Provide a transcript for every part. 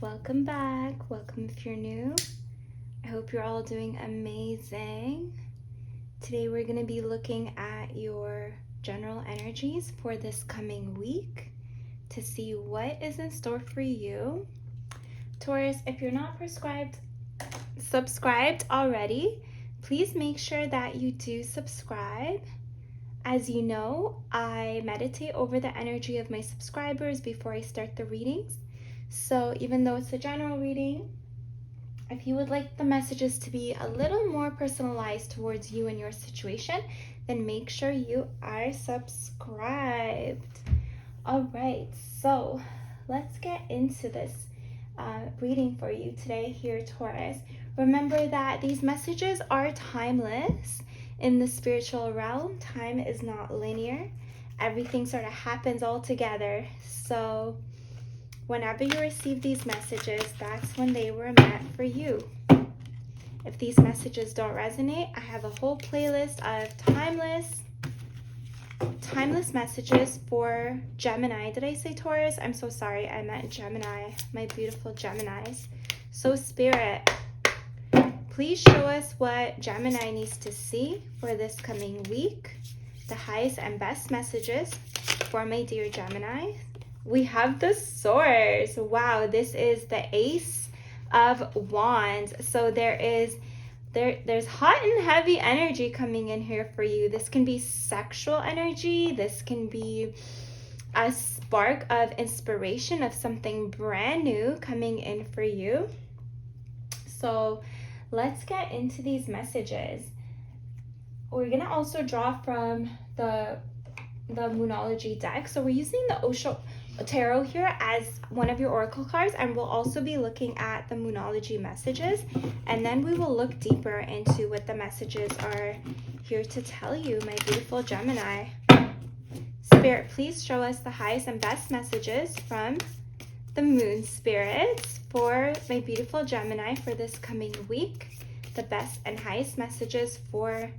Welcome back. Welcome if you're new. I hope you're all doing amazing. Today we're going to be looking at your general energies for this coming week to see what is in store for you. Taurus, if you're not subscribed already, please make sure that you do subscribe. As you know, I meditate over the energy of my subscribers before I start the readings. So even though it's a general reading, if you would like the messages to be a little more personalized towards you and your situation, then make sure you are subscribed. All right, so let's get into this reading for you today here, Taurus. Remember that these messages are timeless. In the spiritual realm, time is not linear. Everything sort of happens all together. So whenever you receive these messages, that's when they were meant for you. If these messages don't resonate, I have a whole playlist of timeless messages for Gemini. Did I say Taurus? I'm so sorry. I meant Gemini, my beautiful Geminis. So Spirit, please show us what Gemini needs to see for this coming week. The highest and best messages for my dear Gemini. We have the Source. Wow, this is the Ace of Wands. So there's hot and heavy energy coming in here for you. This can be sexual energy. This can be a spark of inspiration of something brand new coming in for you. So let's get into these messages. We're going to also draw from the Moonology deck. So we're using the Osho Tarot here as one of your oracle cards, and we'll also be looking at the Moonology messages, and then we will look deeper into what the messages are here to tell you, my beautiful Gemini. Spirit, please show us the highest and best messages from the Moon Spirits for my beautiful Gemini for this coming week. The best and highest messages for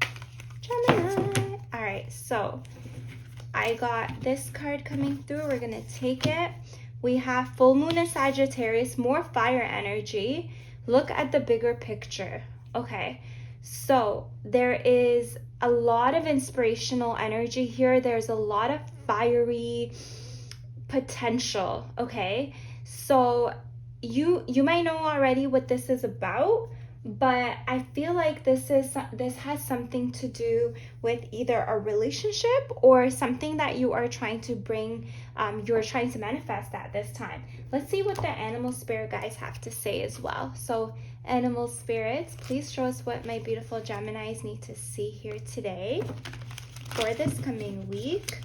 Gemini. All right, so I got this card coming through. We're going to take it. We have full moon in Sagittarius, more fire energy. Look at the bigger picture. Okay, so there is a lot of inspirational energy here. There's a lot of fiery potential. Okay, so you might know already what this is about, but I feel like this has something to do with either a relationship or something that you are trying to bring, you're trying to manifest at this time. Let's see what the animal spirit guys have to say as well. So animal spirits, please show us what my beautiful Geminis need to see here today for this coming week.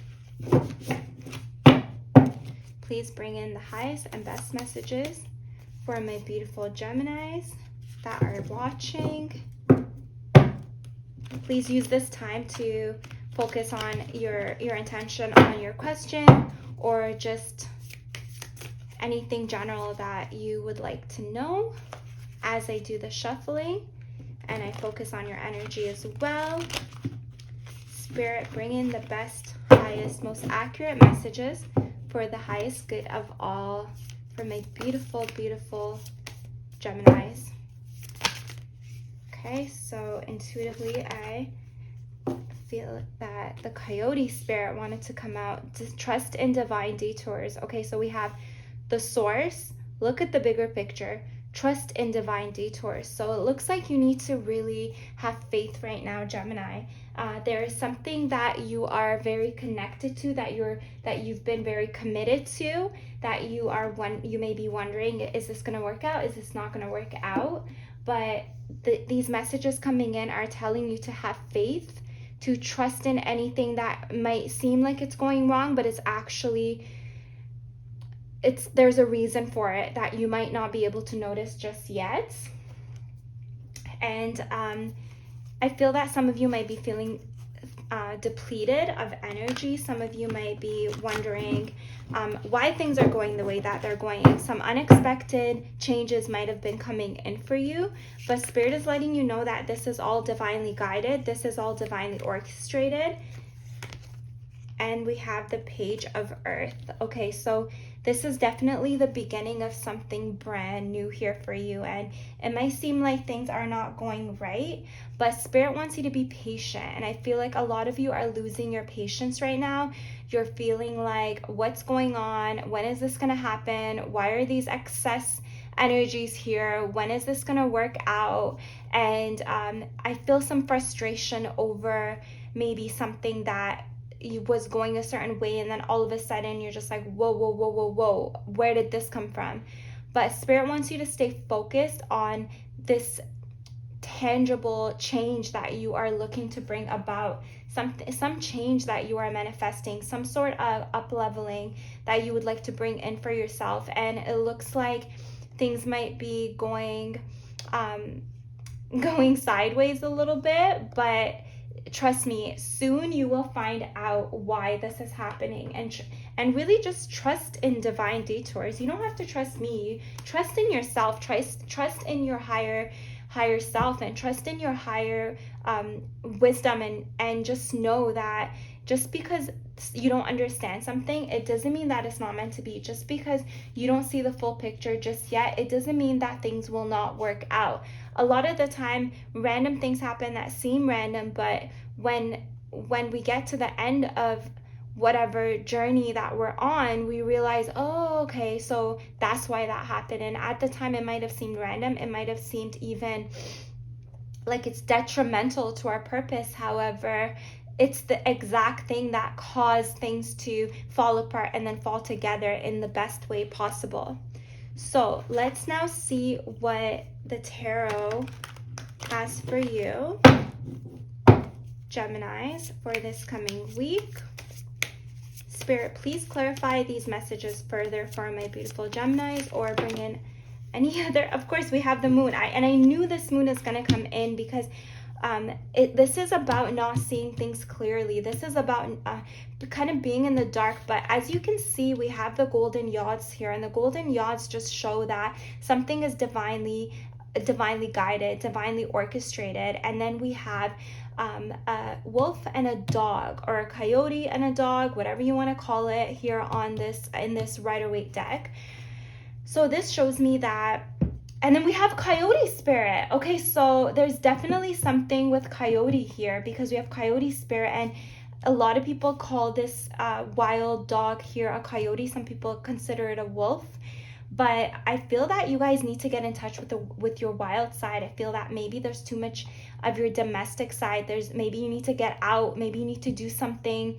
Please bring in the highest and best messages for my beautiful Geminis that are watching. Please use this time to focus on your intention on your question, or just anything general that you would like to know as I do the shuffling, and I focus on your energy as well. Spirit, bring in the best, highest, most accurate messages for the highest good of all for my beautiful, beautiful Geminis. Okay, so intuitively I feel that the Coyote Spirit wanted to come out. Trust in divine detours. Okay, so we have the Source. Look at the bigger picture. Trust in divine detours. So it looks like you need to really have faith right now, Gemini. There is something that you are very connected to, that you've been very committed to, that you may be wondering, is this going to work out? Is this not going to work out? But these messages coming in are telling you to have faith, to trust in anything that might seem like it's going wrong, but it's actually, there's a reason for it that you might not be able to notice just yet. And I feel that some of you might be feeling depleted of energy. Some of you might be wondering why things are going the way that they're going. Some unexpected changes might have been coming in for you, but Spirit is letting you know that this is all divinely guided. This is all divinely orchestrated. And we have the Page of Earth. Okay, so this is definitely the beginning of something brand new here for you. And it might seem like things are not going right, but Spirit wants you to be patient. And I feel like a lot of you are losing your patience right now. You're feeling like, what's going on? When is this going to happen? Why are these excess energies here? When is this going to work out? And I feel some frustration over maybe something that was going a certain way, and then all of a sudden you're just like, whoa, where did this come from? But Spirit wants you to stay focused on this tangible change that you are looking to bring about, some change that you are manifesting, some sort of up-leveling that you would like to bring in for yourself. And it looks like things might be going sideways a little bit, but trust me, soon you will find out why this is happening. And really just trust in divine detours. You don't have to trust me. Trust in yourself. Trust in your higher self, and trust in your higher wisdom, and just know that just because you don't understand something, it doesn't mean that it's not meant to be. Just because you don't see the full picture just yet, it doesn't mean that things will not work out. A lot of the time, random things happen that seem random, but when we get to the end of whatever journey that we're on, we realize, oh, okay, so that's why that happened. And at the time, it might have seemed random. It might have seemed even like it's detrimental to our purpose. However, it's the exact thing that caused things to fall apart and then fall together in the best way possible. So let's now see what the tarot has for you, Geminis, for this coming week. Spirit, please clarify these messages further for my beautiful Geminis, or bring in any other. Of course, we have the moon. I knew this moon is going to come in because this is about not seeing things clearly. This is about kind of being in the dark. But as you can see, we have the golden yods here, and the golden yods just show that something is divinely guided, divinely orchestrated. And then we have a wolf and a dog, or a coyote and a dog, whatever you want to call it, here on this, in this Rider-Waite deck. So this shows me that. And then we have coyote spirit. Okay, so there's definitely something with coyote here, because we have coyote spirit, and a lot of people call this wild dog here a coyote. Some people consider it a wolf. But I feel that you guys need to get in touch with your wild side. I feel that maybe there's too much of your domestic side. Maybe you need to get out. Maybe you need to do something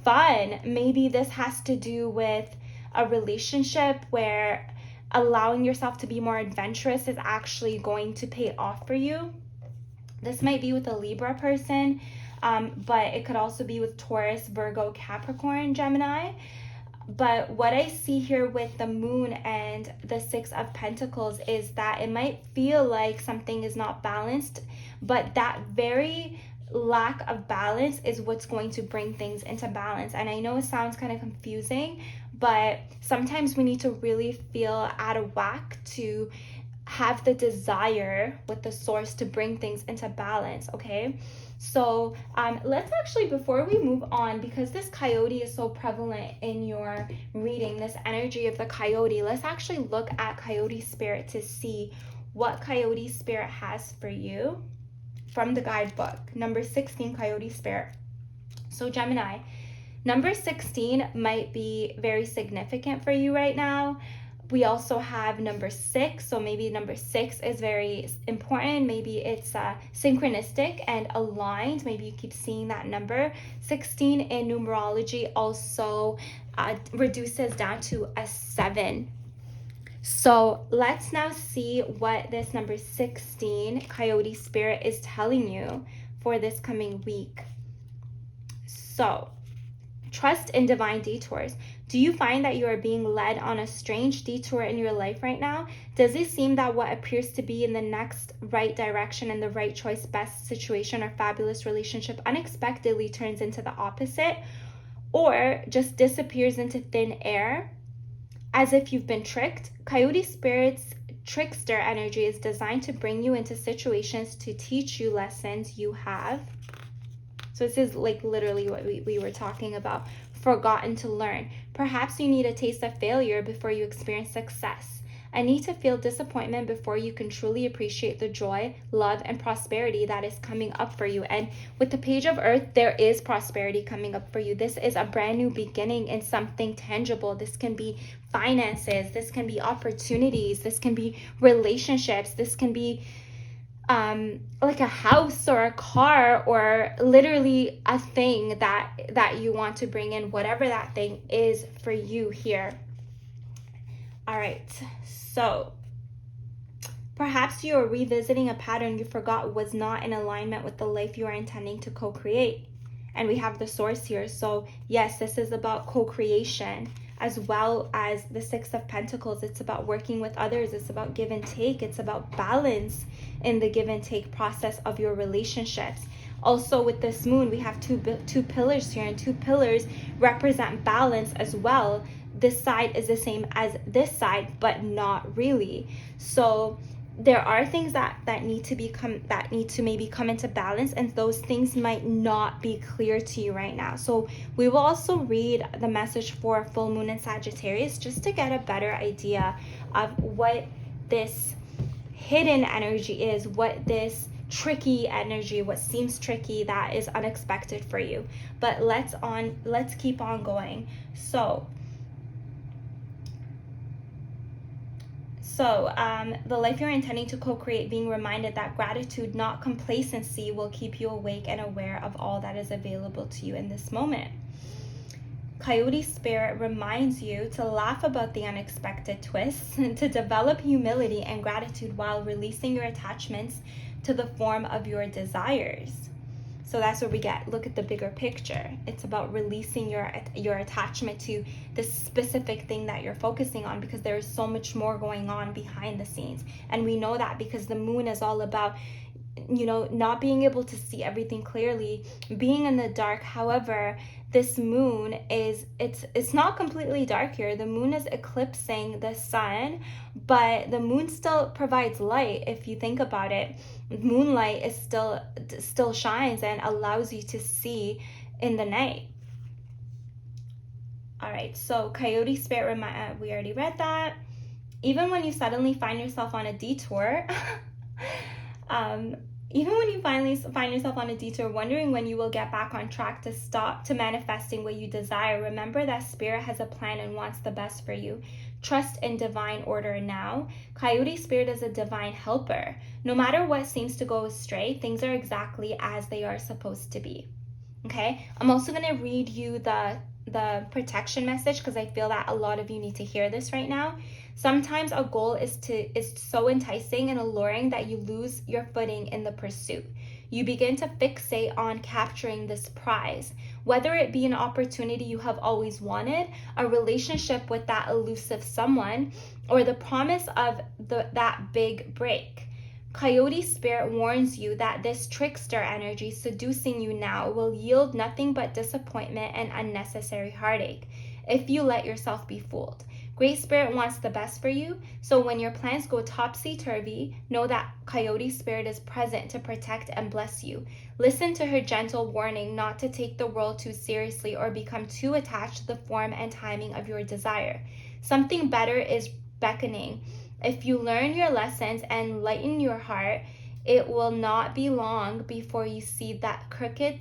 fun. Maybe this has to do with a relationship where allowing yourself to be more adventurous is actually going to pay off for you. This might be with a Libra person, but it could also be with Taurus, Virgo, Capricorn, Gemini. But what I see here with the moon and the Six of Pentacles is that it might feel like something is not balanced, but that very lack of balance is what's going to bring things into balance. And I know it sounds kind of confusing, but sometimes we need to really feel out of whack to have the desire with the source to bring things into balance, okay? So let's actually, before we move on, because this coyote is so prevalent in your reading, this energy of the coyote, let's actually look at coyote spirit to see what coyote spirit has for you from the guidebook. Number 16, coyote spirit. So Gemini, number 16 might be very significant for you right now. We also have number 6, so maybe number 6 is very important. Maybe it's synchronistic and aligned. Maybe you keep seeing that number. 16 in numerology also reduces down to a 7. So let's now see what this number 16 coyote spirit is telling you for this coming week. So trust in divine detours. Do you find that you are being led on a strange detour in your life right now? Does it seem that what appears to be in the next right direction and the right choice, best situation, or fabulous relationship unexpectedly turns into the opposite, or just disappears into thin air as if you've been tricked? Coyote spirit's trickster energy is designed to bring you into situations to teach you lessons you have. So this is like literally what we were talking about. Forgotten to learn. Perhaps you need a taste of failure before you experience success. A need to feel disappointment before you can truly appreciate the joy, love, and prosperity that is coming up for you. And with the Page of Earth, there is prosperity coming up for you. This is a brand new beginning in something tangible. This can be finances. This can be opportunities. This can be relationships. This can be like a house or a car, or literally a thing that you want to bring in, whatever that thing is for you here. All right, so perhaps you are revisiting a pattern you forgot was not in alignment with the life you are intending to co-create. And we have the Source here. So yes, this is about co-creation, as well as the Six of Pentacles. It's about working with others. It's about give and take. It's about balance in the give and take process of your relationships. Also with this moon, we have two pillars here, and two pillars represent balance as well. This side is the same as this side, but not really. So there are things that need to maybe come into balance, and those things might not be clear to you right now. So we will also read the message for full moon in Sagittarius, just to get a better idea of what this hidden energy is, what this tricky energy, what seems tricky, that is unexpected for you. But let's keep on going. So the life you're intending to co-create, being reminded that gratitude, not complacency, will keep you awake and aware of all that is available to you in this moment. Coyote Spirit reminds you to laugh about the unexpected twists, and to develop humility and gratitude while releasing your attachments to the form of your desires. So that's where we get, look at the bigger picture. It's about releasing your attachment to this specific thing that you're focusing on, because there is so much more going on behind the scenes. And we know that because the moon is all about, not being able to see everything clearly, being in the dark. However, this moon it's not completely dark here. The moon is eclipsing the sun, but the moon still provides light. If you think about it, moonlight is still shines and allows you to see in the night. All right, so Coyote Spirit, we already read that. Even when you suddenly find yourself on a detour, even when you finally find yourself on a detour, wondering when you will get back on track to manifesting what you desire, remember that Spirit has a plan and wants the best for you. Trust in divine order now. Coyote Spirit is a divine helper. No matter what seems to go astray, things are exactly as they are supposed to be. Okay? I'm also going to read you the protection message, because I feel that a lot of you need to hear this right now. Sometimes a goal is so enticing and alluring that you lose your footing in the pursuit. You begin to fixate on capturing this prize, whether it be an opportunity you have always wanted, a relationship with that elusive someone, or the promise of that big break. Coyote Spirit warns you that this trickster energy seducing you now will yield nothing but disappointment and unnecessary heartache if you let yourself be fooled. Great Spirit wants the best for you, so when your plans go topsy-turvy, know that Coyote Spirit is present to protect and bless you. Listen to her gentle warning not to take the world too seriously or become too attached to the form and timing of your desire. Something better is beckoning. If you learn your lessons and lighten your heart, it will not be long before you see that crooked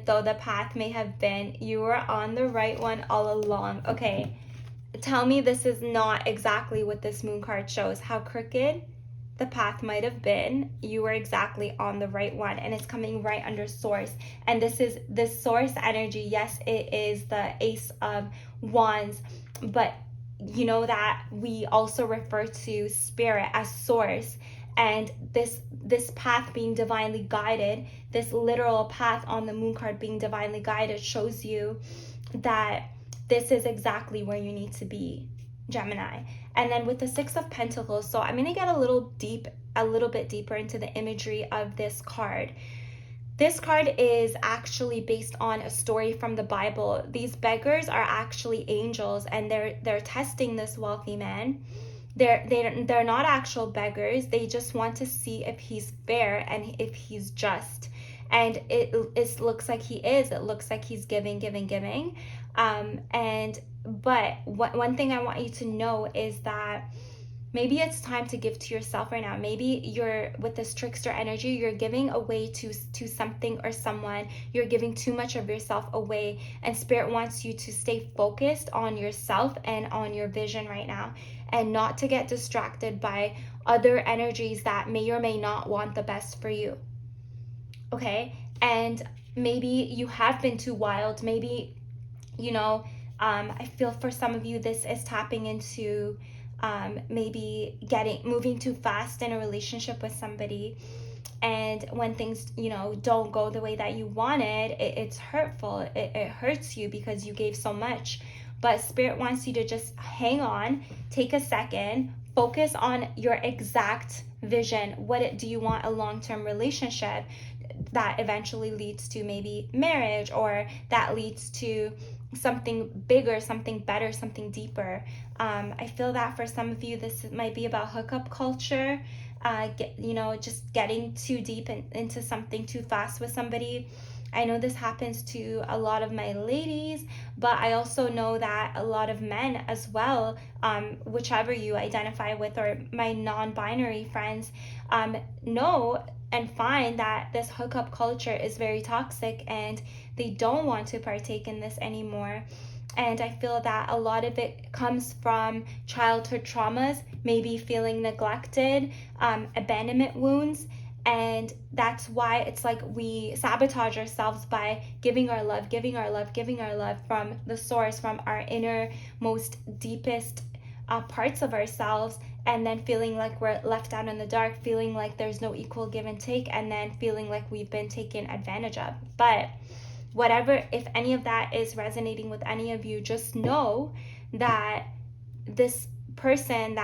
though the path may have been, you were on the right one all along. Okay, tell me this is not exactly what this moon card shows. How crooked the path might have been, you were exactly on the right one, and it's coming right under Source. And this Source energy, yes, it is the Ace of Wands, but you know that we also refer to Spirit as Source. And this path being divinely guided, this literal path on the moon card being divinely guided, shows you that this is exactly where you need to be, Gemini. And then with the Six of Pentacles, so I'm going to get a little bit deeper into the imagery of this card. This card is actually based on a story from the Bible. These beggars are actually angels, and they're testing this wealthy man. They're not actual beggars. They just want to see if he's fair and if he's just. And it looks like he is. It looks like he's giving. But one thing I want you to know is that maybe it's time to give to yourself right now. Maybe you're with this trickster energy, you're giving away to something or someone. You're giving too much of yourself away, and Spirit wants you to stay focused on yourself and on your vision right now, and not to get distracted by other energies that may or may not want the best for you. Okay? And maybe you have been too wild. Maybe, I feel for some of you this is tapping into maybe moving too fast in a relationship with somebody, and when things don't go the way that you wanted, it's hurtful. It hurts you because you gave so much. But Spirit wants you to just hang on, take a second, focus on your exact vision. Do you want? A long-term relationship that eventually leads to maybe marriage, or that leads to something bigger, something better, something deeper. I feel that for some of you, this might be about hookup culture, just getting too deep into something too fast with somebody. I know this happens to a lot of my ladies, but I also know that a lot of men as well, whichever you identify with, or my non-binary friends, know and find that this hookup culture is very toxic, and they don't want to partake in this anymore. And I feel that a lot of it comes from childhood traumas, maybe feeling neglected, abandonment wounds. And that's why it's like we sabotage ourselves by giving our love from the source, from our innermost, deepest parts of ourselves, and then feeling like we're left out in the dark, feeling like there's no equal give and take, and then feeling like we've been taken advantage of. But whatever, if any of that is resonating with any of you, just know that this person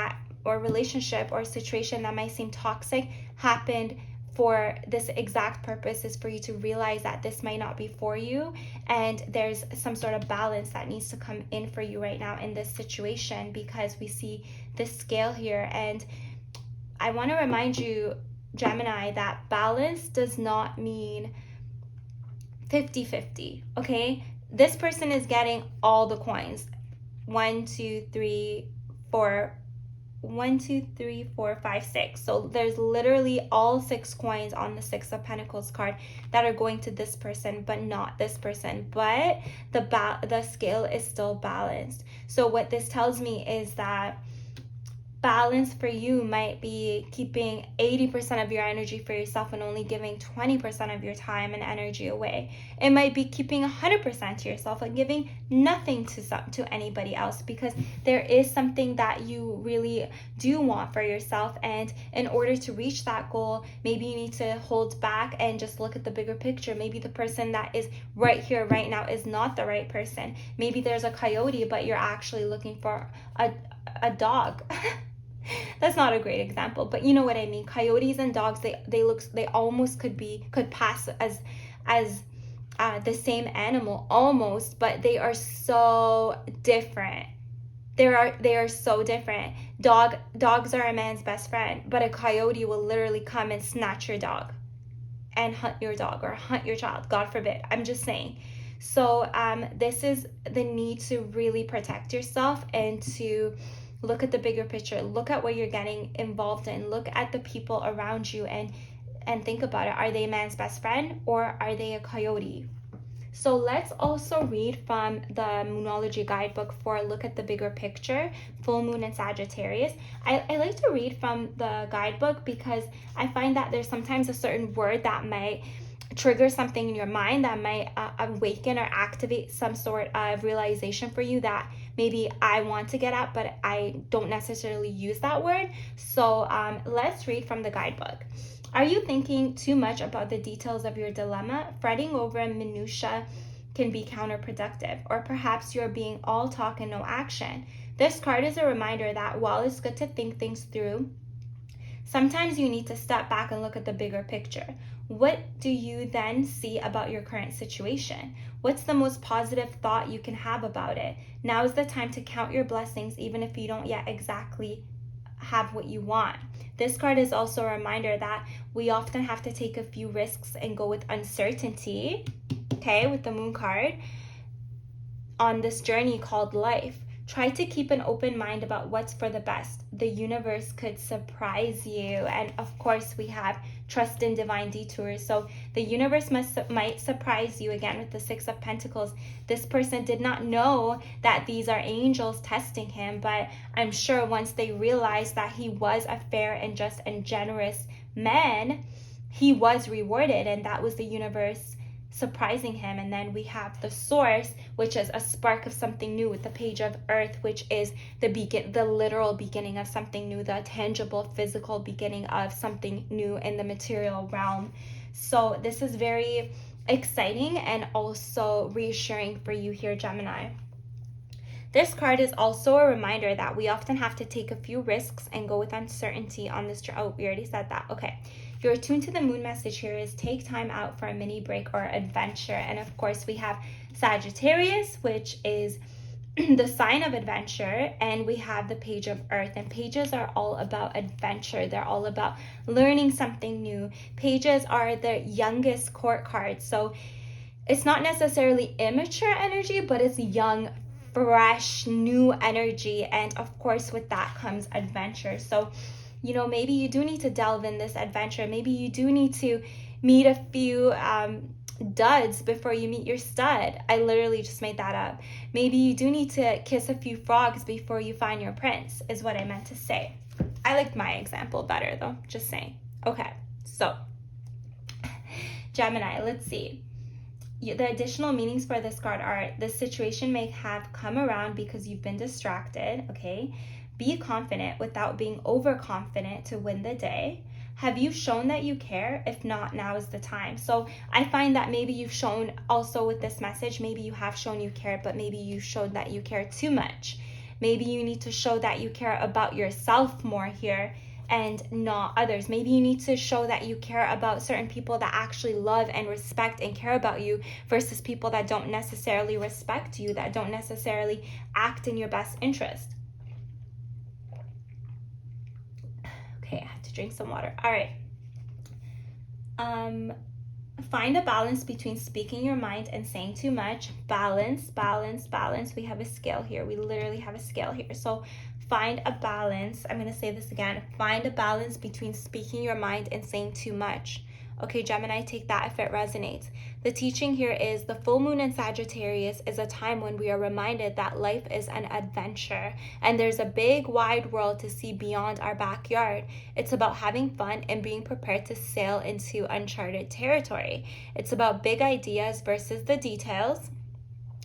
or relationship or situation that might seem toxic happened for this exact purpose, is for you to realize that this might not be for you, and there's some sort of balance that needs to come in for you right now in this situation, because we see this scale here. And I want to remind you, Gemini, that balance does not mean 50-50, okay? This person is getting all the coins. 1, 2, 3, 4, 5, 6. So there's literally all 6 coins on the 6 of Pentacles card that are going to this person, but not this person. But the scale is still balanced. So what this tells me is that balance for you might be keeping 80% of your energy for yourself and only giving 20% of your time and energy away. It might be keeping 100% to yourself and giving nothing to anybody else, because there is something that you really do want for yourself, and in order to reach that goal, maybe you need to hold back and just look at the bigger picture. Maybe the person that is right here right now is not the right person. Maybe there's a coyote, but you're actually looking for a dog. That's not a great example, but you know what I mean. Coyotes and dogs, they almost could pass as the same animal almost, but they are so different. They are so different. Dogs are a man's best friend, but a coyote will literally come and snatch your dog and hunt your dog or hunt your child, God forbid. I'm just saying. So this is the need to really protect yourself and to look at the bigger picture. Look at what you're getting involved in. Look at the people around you and think about it. Are they a man's best friend, or are they a coyote? So let's also read from the Moonology guidebook for Look at the Bigger Picture, Full Moon in Sagittarius. I like to read from the guidebook because I find that there's sometimes a certain word that might trigger something in your mind, that might awaken or activate some sort of realization for you that maybe I want to get at, but I don't necessarily use that word. So let's read from the guidebook. Are you thinking too much about the details of your dilemma? Fretting over minutiae can be counterproductive, or perhaps you're being all talk and no action. This card is a reminder that while it's good to think things through, sometimes you need to step back and look at the bigger picture. What do you then see about your current situation? What's the most positive thought you can have about it? Now is the time to count your blessings, even if you don't yet exactly have what you want. This card is also a reminder that we often have to take a few risks and go with uncertainty, okay, with the Moon card, on this journey called life. Try to keep an open mind about what's for the best. The universe could surprise you. And of course, we have trust in divine detours. So the universe might surprise you again with the Six of Pentacles. This person did not know that these are angels testing him, but I'm sure once they realized that he was a fair and just and generous man, he was rewarded, and that was the universe surprising him. And then we have the Source, which is a spark of something new, with the Page of Earth, which is the literal beginning of something new, the tangible physical beginning of something new in the material realm. So this is very exciting and also reassuring for you here, Gemini. This card is also a reminder that we often have to take a few risks and go with uncertainty on this. Oh, we already said that. Okay. Your attuned to the moon message here is take time out for a mini break or adventure. And of course, we have Sagittarius, which is the sign of adventure, and we have the Page of Earth. And pages are all about adventure. They're all about learning something new. Pages are the youngest court cards. So it's not necessarily immature energy, but it's young, fresh, new energy. And of course, with that comes adventure. So maybe you do need to delve in this adventure. Maybe you do need to meet a few duds before you meet your stud. I literally just made that up. Maybe you do need to kiss a few frogs before you find your prince, is what I meant to say. I liked my example better though, just saying. Okay, so Gemini, let's see. The additional meanings for this card are: this situation may have come around because you've been distracted, okay? Be confident without being overconfident to win the day. Have you shown that you care? If not, now is the time. So I find that maybe you've shown also with this message, maybe you have shown you care, but maybe you showed that you care too much. Maybe you need to show that you care about yourself more here and not others. Maybe you need to show that you care about certain people that actually love and respect and care about you versus people that don't necessarily respect you, that don't necessarily act in your best interest. Okay, I have to drink some water. All right. Find a balance between speaking your mind and saying too much. Balance, balance, balance. We have a scale here. We literally have a scale here. So find a balance. I'm going to say this again. Find a balance between speaking your mind and saying too much. Okay, Gemini, take that if it resonates. The teaching here is the full moon in Sagittarius is a time when we are reminded that life is an adventure and there's a big wide world to see beyond our backyard. It's about having fun and being prepared to sail into uncharted territory. It's about big ideas versus the details.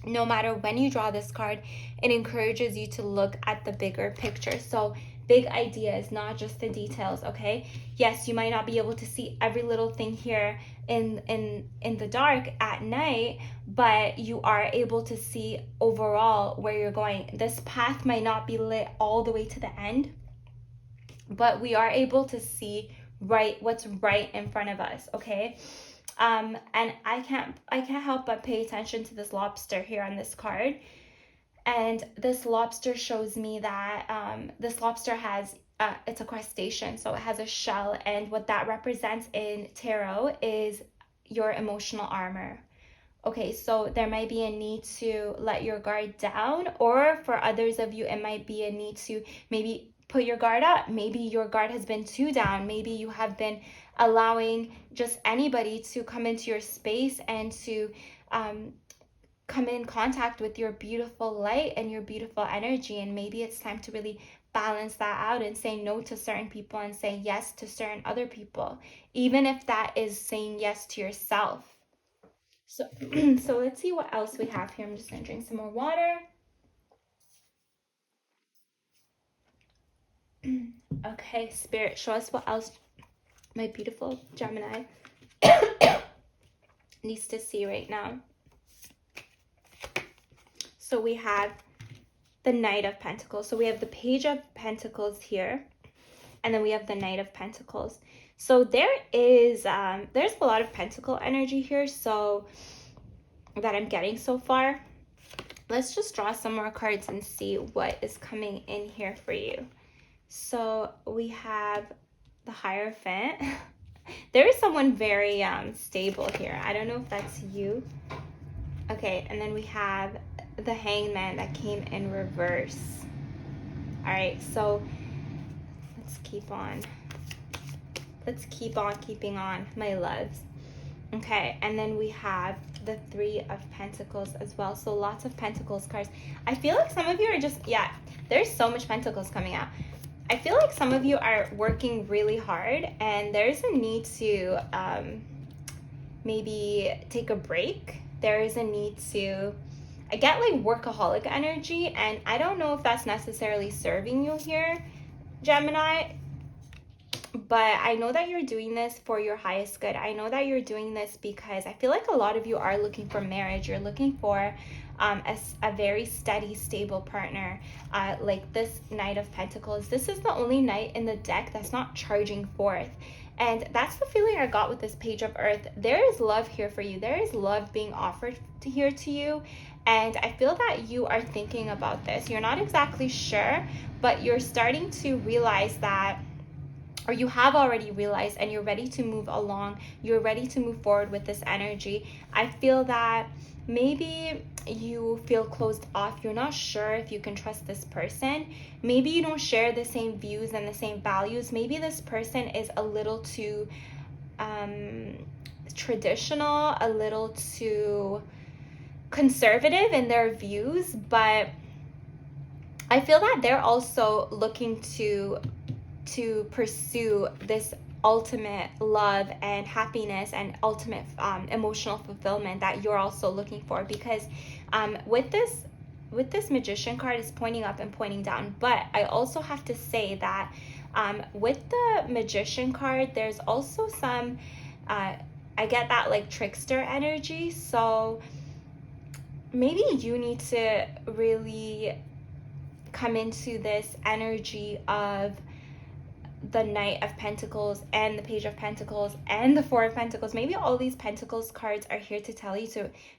No matter when you draw this card, it encourages you to look at the bigger picture. So big ideas, not just the details, okay? Yes, you might not be able to see every little thing here in the dark at night, but you are able to see overall where you're going. This path might not be lit all the way to the end, but we are able to see what's right in front of us, okay? And I can't help but pay attention to this lobster here on this card. And this lobster shows me that this lobster has, it's a crustacean, so it has a shell. And what that represents in tarot is your emotional armor. Okay, so there might be a need to let your guard down, or for others of you, it might be a need to maybe put your guard up. Maybe your guard has been too down. Maybe you have been allowing just anybody to come into your space and to come in contact with your beautiful light and your beautiful energy. And maybe it's time to really balance that out and say no to certain people and say yes to certain other people, even if that is saying yes to yourself. So let's see what else we have here. I'm just gonna drink some more water. Okay, Spirit, show us what else my beautiful Gemini needs to see right now. So we have the Knight of Pentacles. So we have the Page of Pentacles here, and then we have the Knight of Pentacles. So there is, there's a lot of Pentacle energy here, so that I'm getting so far. Let's just draw some more cards and see what is coming in here for you. So we have the Hierophant. There is someone very stable here. I don't know if that's you. Okay, and then we have the Hangman that came in reverse. All right, so let's keep on. Let's keep on keeping on, my loves. Okay, and then we have the Three of Pentacles as well. So lots of Pentacles cards. I feel like some of you are just, yeah, there's so much Pentacles coming out. I feel like some of you are working really hard and there's a need to maybe take a break. There is a need to, I get like workaholic energy, and I don't know if that's necessarily serving you here, Gemini. But I know that you're doing this for your highest good. I know that you're doing this because I feel like a lot of you are looking for marriage. You're looking for a very steady, stable partner. Like this Knight of Pentacles. This is the only knight in the deck that's not charging forth. And that's the feeling I got with this Page of Earth. There is love here for you. There is love being offered here to you. And I feel that you are thinking about this. You're not exactly sure, but you're starting to realize that, or you have already realized, and you're ready to move along. You're ready to move forward with this energy. I feel that maybe you feel closed off. You're not sure if you can trust this person. Maybe you don't share the same views and the same values. Maybe this person is a little too traditional, a little too conservative in their views, but I feel that they're also looking to pursue this ultimate love and happiness and ultimate emotional fulfillment that you're also looking for, because with this Magician card is pointing up and pointing down. But I also have to say that with the Magician card, there's also some I get that like trickster energy. So maybe you need to really come into this energy of the Knight of Pentacles and the Page of Pentacles and the Four of Pentacles. Maybe all these Pentacles cards are here to tell you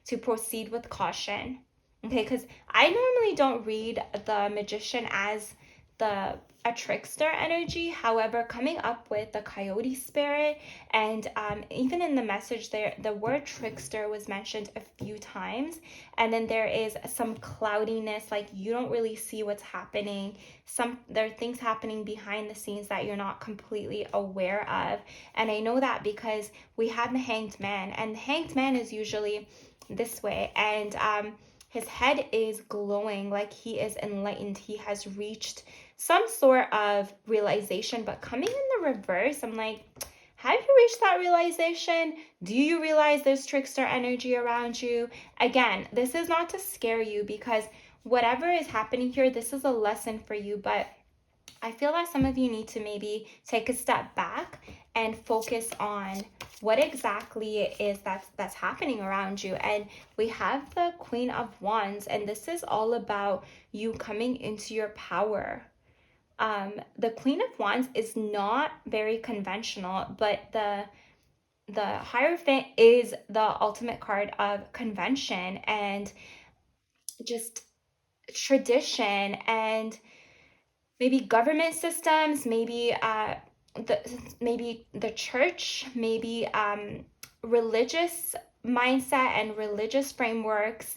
to proceed with caution. Okay, because I normally don't read the Magician as a trickster energy. However, coming up with the Coyote spirit, and even in the message there, the word trickster was mentioned a few times, and then there is some cloudiness, like you don't really see what's happening. There are things happening behind the scenes that you're not completely aware of. And I know that because we have the Hanged Man, and the Hanged Man is usually this way, and his head is glowing like he is enlightened. He has reached some sort of realization. But coming in the reverse, I'm like, have you reached that realization? Do you realize there's trickster energy around you? Again, this is not to scare you, because whatever is happening here, this is a lesson for you. But I feel that some of you need to maybe take a step back and focus on what exactly it is that's happening around you. And we have the Queen of Wands, and this is all about you coming into your power. The Queen of Wands is not very conventional, but the Hierophant is the ultimate card of convention and just tradition, and maybe government systems, maybe the church, maybe religious mindset and religious frameworks.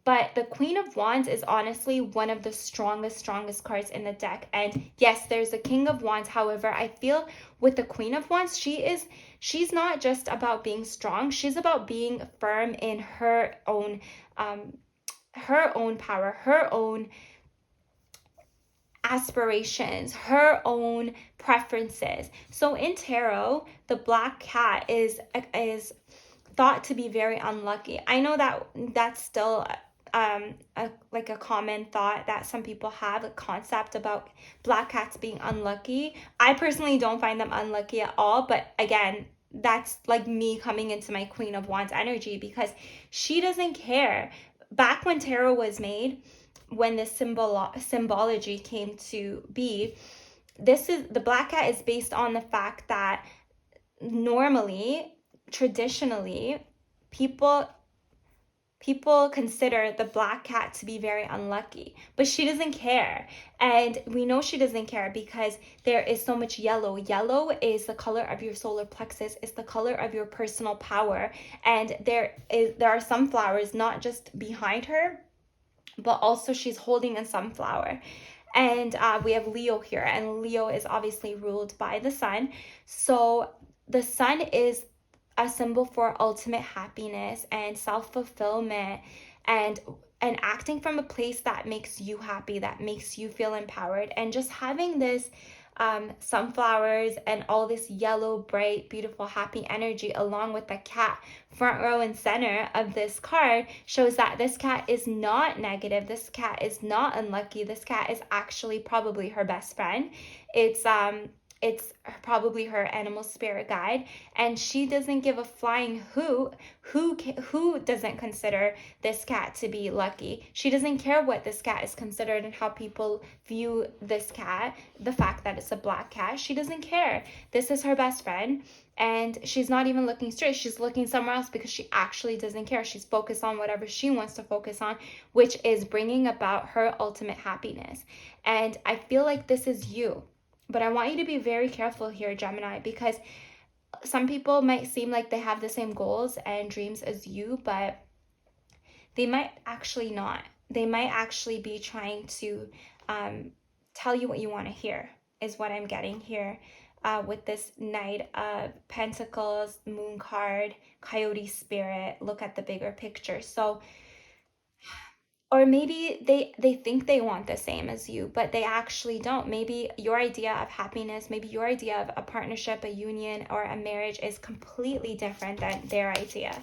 But the Queen of Wands is honestly one of the strongest cards in the deck. And yes, there's the King of Wands. However, I feel with the Queen of Wands, she's not just about being strong. She's about being firm in her own power, her own aspirations, her own preferences. So in tarot, the black cat is thought to be very unlucky. I know that that's still like a common thought that some people have, a concept about black cats being unlucky. I personally don't find them unlucky at all, but again, that's like me coming into my Queen of Wands energy, because she doesn't care. Back when tarot was made, when the symbology came to be, the black cat is based on the fact that normally, traditionally, people people consider the black cat to be very unlucky, but she doesn't care. And we know she doesn't care because there is so much yellow. Yellow is the color of your solar plexus. It's the color of your personal power. And there are sunflowers not just behind her, but also she's holding a sunflower. And we have Leo here, and Leo is obviously ruled by the sun. So the sun is a symbol for ultimate happiness and self-fulfillment, and acting from a place that makes you happy, that makes you feel empowered. And just having this sunflowers and all this yellow, bright, beautiful, happy energy along with the cat front row and center of this card shows that this cat is not negative. This cat is not unlucky. This cat is actually probably her best friend. It's probably her animal spirit guide, and she doesn't give a flying who doesn't consider this cat to be lucky. She doesn't care what this cat is considered and how people view this cat, the fact that it's a black cat. She doesn't care. This is her best friend, and she's not even looking straight. She's looking somewhere else because she actually doesn't care. She's focused on whatever she wants to focus on, which is bringing about her ultimate happiness. And I feel like this is you. But I want you to be very careful here, Gemini, because some people might seem like they have the same goals and dreams as you, but they might actually not. They might actually be trying to tell you what you want to hear, is what I'm getting here with this Knight of Pentacles, Moon card, Coyote Spirit. Look at the bigger picture. So, or maybe they think they want the same as you, but they actually don't. Maybe your idea of happiness, maybe your idea of a partnership, a union, or a marriage is completely different than their idea.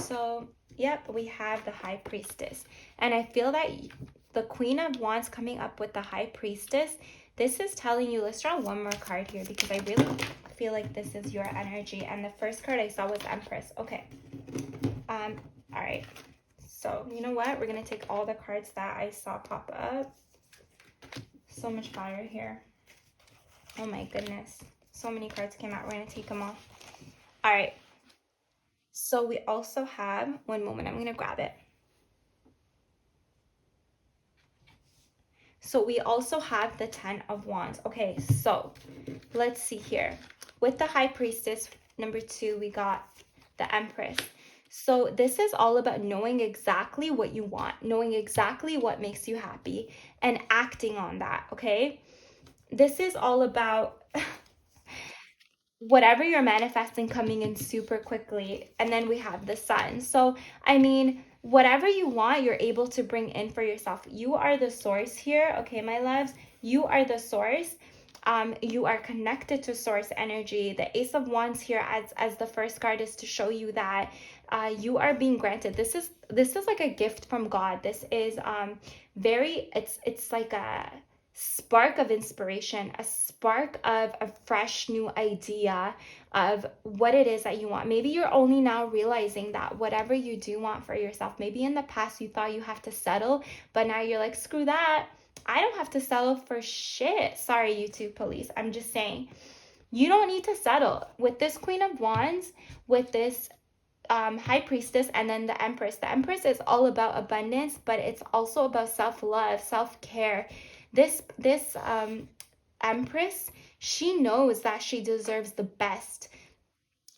So, yep, we have the High Priestess. And I feel that the Queen of Wands coming up with the High Priestess, this is telling you, let's draw one more card here because I really feel like this is your energy. And the first card I saw was Empress. Okay. All right. So, you know what? We're going to take all the cards that I saw pop up. So much fire here. Oh my goodness. So many cards came out. We're going to take them all. All right. So we also have, one moment, I'm going to grab it. So we also have the 10 of Wands. Okay, so let's see here. With the High Priestess, number 2, we got the Empress. So this is all about knowing exactly what you want, knowing exactly what makes you happy, and acting on that, okay? This is all about whatever you're manifesting coming in super quickly. And then we have the Sun. So, I mean, whatever you want, you're able to bring in for yourself. You are the source here, okay, my loves? You are the source. You are connected to source energy. The Ace of Wands here as the first card is to show you that you are being granted. This is like a gift from God. This is it's like a spark of inspiration, a spark of a fresh new idea of what it is that you want. Maybe you're only now realizing that whatever you do want for yourself, maybe in the past you thought you have to settle, but now you're like, screw that. I don't have to settle for shit. Sorry, YouTube police. I'm just saying, you don't need to settle. With this Queen of Wands, with this High Priestess, and then the Empress. The Empress is all about abundance, but it's also about self-love, self-care. This Empress, she knows that she deserves the best.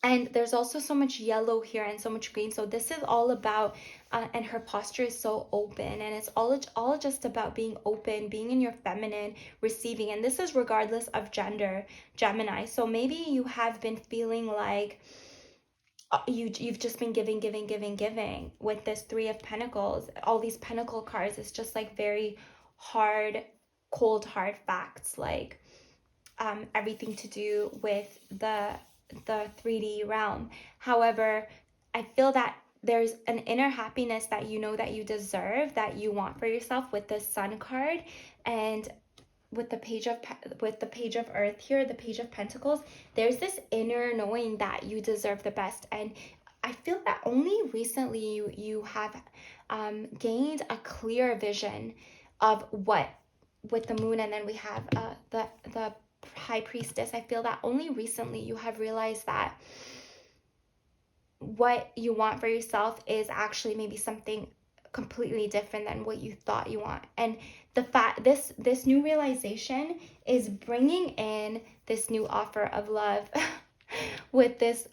And there's also so much yellow here and so much green. So this is all about, and her posture is so open. And it's all just about being open, being in your feminine, receiving. And this is regardless of gender, Gemini. So maybe you have been feeling like you've just been giving with this 3 of Pentacles. All these Pentacle cards, it's just like very hard, cold, hard facts. Like everything to do with the 3D realm. However, I feel that there's an inner happiness that you know that you deserve, that you want for yourself with the Sun card, and with the Page of Earth here, the Page of Pentacles. There's this inner knowing that you deserve the best, and I feel that only recently you have gained a clear vision of what, with the Moon, and then we have the High Priestess. I feel that only recently you have realized that what you want for yourself is actually maybe something completely different than what you thought you want. And the fact this new realization is bringing in this new offer of love with this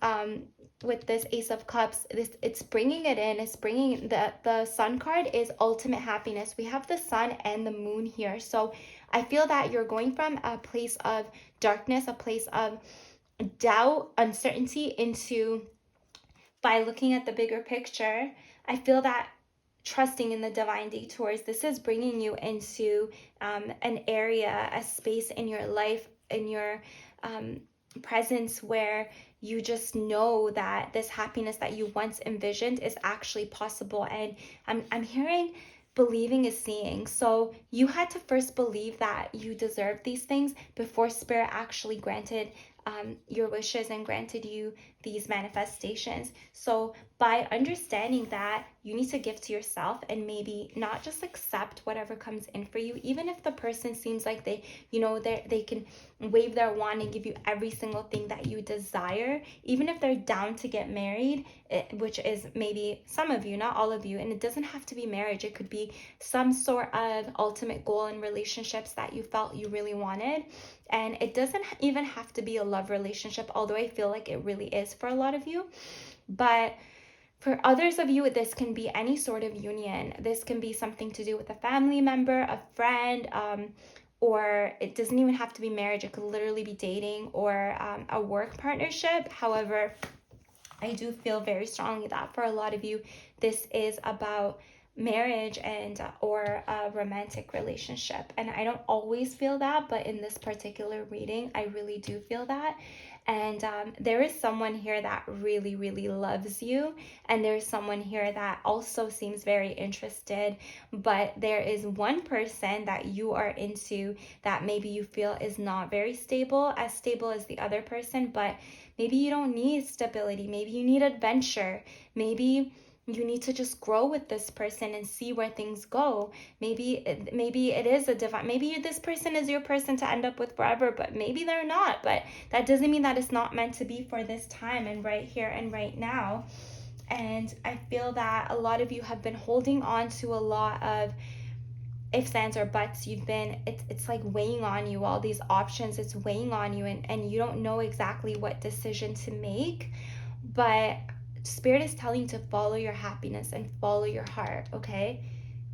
Ace of Cups. It's bringing it in. It's bringing the Sun card is ultimate happiness. We have the Sun and the Moon here. So I feel that you're going from a place of darkness, a place of doubt, uncertainty, into, by looking at the bigger picture, I feel that trusting in the divine detours, this is bringing you into an area, a space in your life, in your presence, where you just know that this happiness that you once envisioned is actually possible. And I'm hearing believing is seeing. So you had to first believe that you deserve these things before Spirit actually granted your wishes and granted you these manifestations. So by understanding that, you need to give to yourself and maybe not just accept whatever comes in for you, even if the person seems like they can wave their wand and give you every single thing that you desire, even if they're down to get married, which is maybe some of you, not all of you. And it doesn't have to be marriage. It could be some sort of ultimate goal in relationships that you felt you really wanted. And it doesn't even have to be a love relationship, although I feel like it really is for a lot of you. But for others of you, this can be any sort of union. This can be something to do with a family member, a friend, or it doesn't even have to be marriage. It could literally be dating or a work partnership. However, I do feel very strongly that for a lot of you, this is about marriage and or a romantic relationship. And I don't always feel that, but in this particular reading, I really do feel that. And there is someone here that really, really loves you. And there's someone here that also seems very interested. But there is one person that you are into that maybe you feel is not very stable as the other person. But maybe you don't need stability. Maybe you need adventure. Maybe you need to just grow with this person and see where things go. Maybe it is a divine, maybe this person is your person to end up with forever, but maybe they're not. But that doesn't mean that it's not meant to be for this time and right here and right now. And I feel that a lot of you have been holding on to a lot of ifs, ands, or buts. It's like weighing on you, all these options, it's weighing on you, and you don't know exactly what decision to make. But Spirit is telling you to follow your happiness and follow your heart, okay?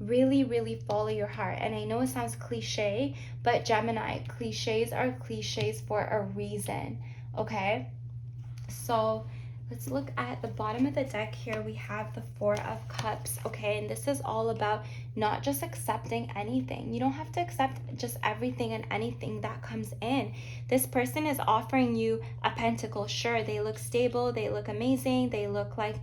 Really, really follow your heart. And I know it sounds cliche, but Gemini, cliches are cliches for a reason, okay? So let's look at the bottom of the deck here. We have the Four of Cups, okay? And this is all about not just accepting anything. You don't have to accept just everything and anything that comes in. This person is offering you a pentacle. Sure, they look stable, they look amazing, they look like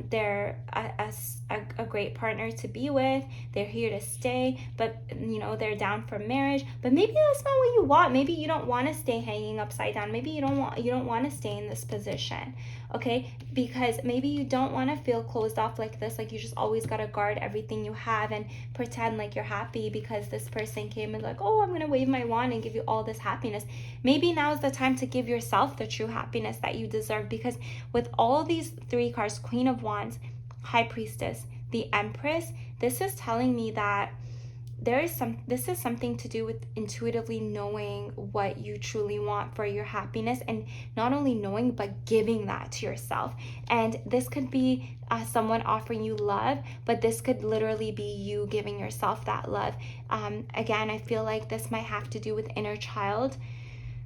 they're a great partner to be with. They're here to stay, but they're down for marriage. But maybe that's not what you want. Maybe you don't want to stay hanging upside down. Maybe you don't want to stay in this position, okay? Because maybe you don't want to feel closed off like this, like you just always got to guard everything you have and pretend like you're happy because this person came and like, oh, I'm gonna wave my wand and give you all this happiness. Maybe now is the time to give yourself the true happiness that you deserve, because with all these three cards, Queen of Wands, High Priestess, the Empress, this is telling me that this is something to do with intuitively knowing what you truly want for your happiness, and not only knowing but giving that to yourself. And this could be someone offering you love, but this could literally be you giving yourself that love. Again, I feel like this might have to do with inner child,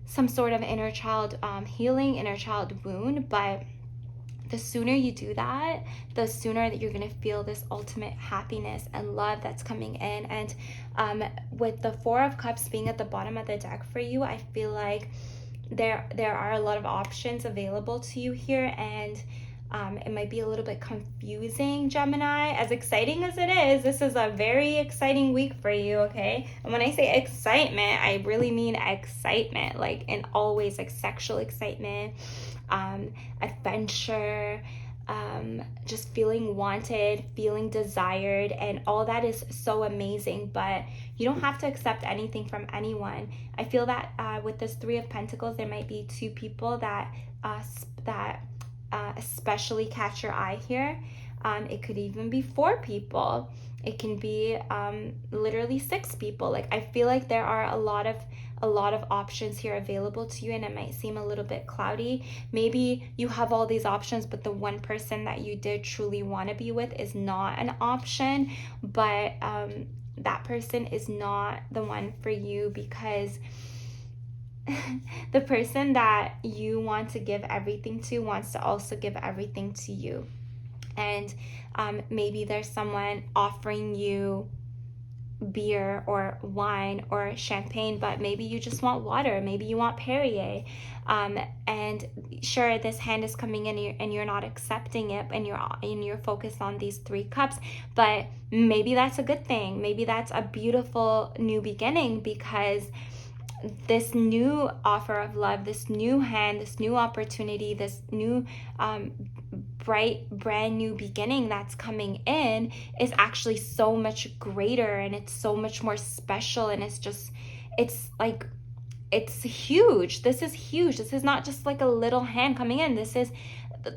some sort of inner child healing, inner child wound. But the sooner you do that, the sooner that you're going to feel this ultimate happiness and love that's coming in. And with the Four of Cups being at the bottom of the deck for you, I feel like there are a lot of options available to you here, and it might be a little bit confusing, Gemini. As exciting as it is, this is a very exciting week for you, okay? And when I say excitement, I really mean excitement, like in all ways, like sexual excitement, adventure, just feeling wanted, feeling desired, and all that is so amazing. But you don't have to accept anything from anyone. I feel that with this Three of Pentacles, there might be two people that especially catch your eye here. It could even be 4 people. It can be literally 6 people. Like, I feel like there are a lot of options here available to you, and it might seem a little bit cloudy. Maybe you have all these options, but the one person that you did truly want to be with is not an option. But that person is not the one for you, because the person that you want to give everything to wants to also give everything to you. And maybe there's someone offering you beer or wine or champagne, but maybe you just want water. Maybe you want Perrier. And sure, this hand is coming in and you're not accepting it, and you're focused on these 3 cups, but maybe that's a good thing. Maybe that's a beautiful new beginning, because this new offer of love, this new hand, this new opportunity, this new bright brand new beginning that's coming in is actually so much greater, and it's so much more special, and it's like, it's huge. This is huge. This is not just like a little hand coming in. This is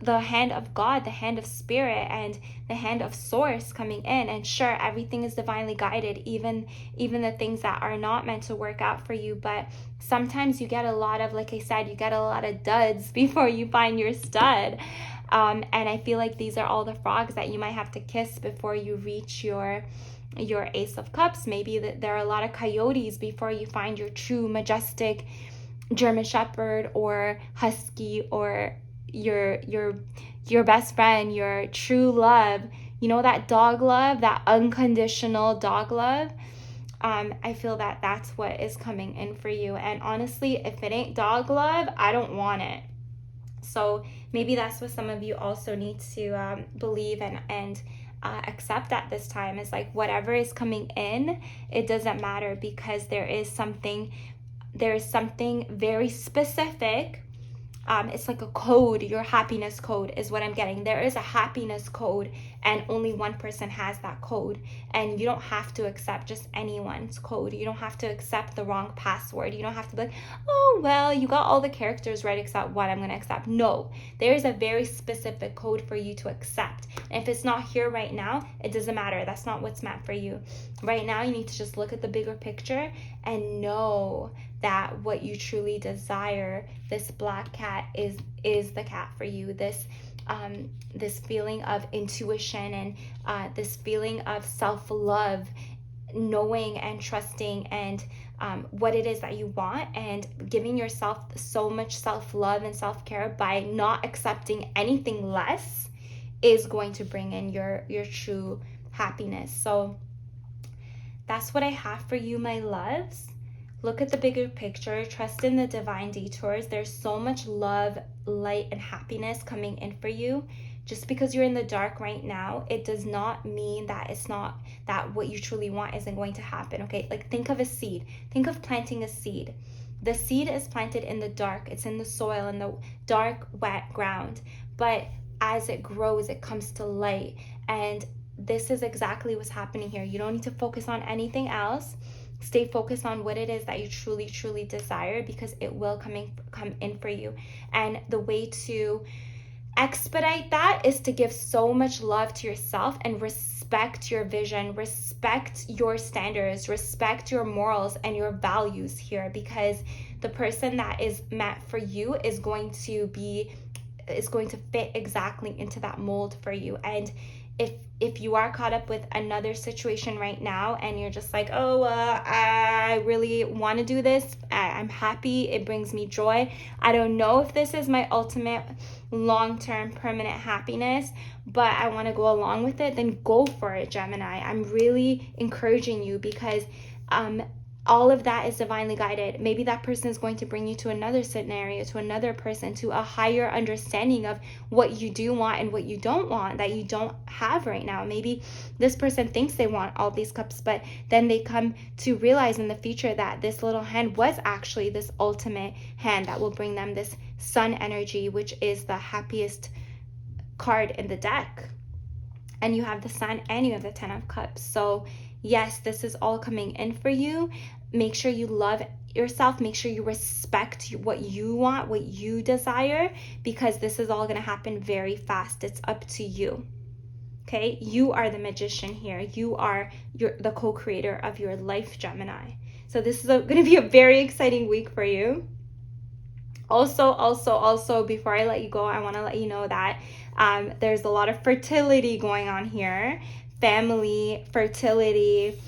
the hand of God, the hand of spirit, and the hand of source coming in. And sure, everything is divinely guided, even the things that are not meant to work out for you. But sometimes you get a lot of, like I said, you get a lot of duds before you find your stud. And I feel like these are all the frogs that you might have to kiss before you reach your Ace of Cups. Maybe there are a lot of coyotes before you find your true majestic German Shepherd or Husky, or your best friend, your true love. You know, that dog love, that unconditional dog love. I feel that that's what is coming in for you. And honestly, if it ain't dog love, I don't want it. So maybe that's what some of you also need to believe and accept at this time. Is like, whatever is coming in, it doesn't matter, because there is something very specific. It's like a code. Your happiness code is what I'm getting. There is a happiness code, and only one person has that code. And you don't have to accept just anyone's code. You don't have to accept the wrong password. You don't have to be like, oh, well, you got all the characters right except one, I'm going to accept. No, there is a very specific code for you to accept. And if it's not here right now, it doesn't matter. That's not what's meant for you. Right now, you need to just look at the bigger picture and know that what you truly desire, this black cat, is the cat for you. This feeling of intuition, and this feeling of self-love, knowing and trusting, and what it is that you want, and giving yourself so much self-love and self-care by not accepting anything less, is going to bring in your true happiness. So that's what I have for you, my loves. Look at the bigger picture. Trust in the divine detours. There's so much love, light, and happiness coming in for you. Just because you're in the dark right now, it does not mean that it's not, that what you truly want isn't going to happen, okay? Like, think of a seed. Think of planting a seed. The seed is planted in the dark. It's in the soil, in the dark, wet ground. But as it grows, it comes to light. And this is exactly what's happening here. You don't need to focus on anything else. Stay focused on what it is that you truly, truly desire, because it will come in for you. And the way to expedite that is to give so much love to yourself and respect your vision, respect your standards, respect your morals and your values here, because the person that is meant for you is going to fit exactly into that mold for you. And if you are caught up with another situation right now, and you're just like, I really want to do this, I'm happy, it brings me joy, I don't know if this is my ultimate long-term permanent happiness, but I want to go along with it, then go for it, Gemini. I'm really encouraging you, because all of that is divinely guided. Maybe that person is going to bring you to another scenario, to another person, to a higher understanding of what you do want and what you don't want, that you don't have right now. Maybe this person thinks they want all these cups, but then they come to realize in the future that this little hand was actually this ultimate hand that will bring them this sun energy, which is the happiest card in the deck. And you have the sun and you have the 10 of cups. So yes, this is all coming in for you. Make sure you love yourself. Make sure you respect what you want, what you desire, because this is all going to happen very fast. It's up to you. Okay, you are the magician here. You are the co-creator of your life, Gemini. So this is going to be a very exciting week for you. Also, before I let you go, I want to let you know that there's a lot of fertility going on here. Family, fertility,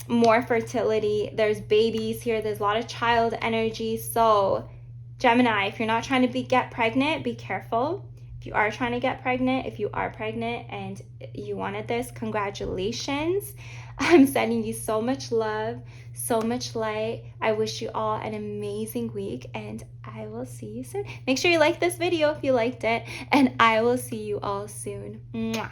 more fertility. There's babies here. There's a lot of child energy. So Gemini, if you're not trying to get pregnant, be careful. If you are trying to get pregnant, if you are pregnant and you wanted this, congratulations. I'm sending you so much love, so much light. I wish you all an amazing week, and I will see you soon. Make sure you like this video if you liked it, and I will see you all soon. Mwah.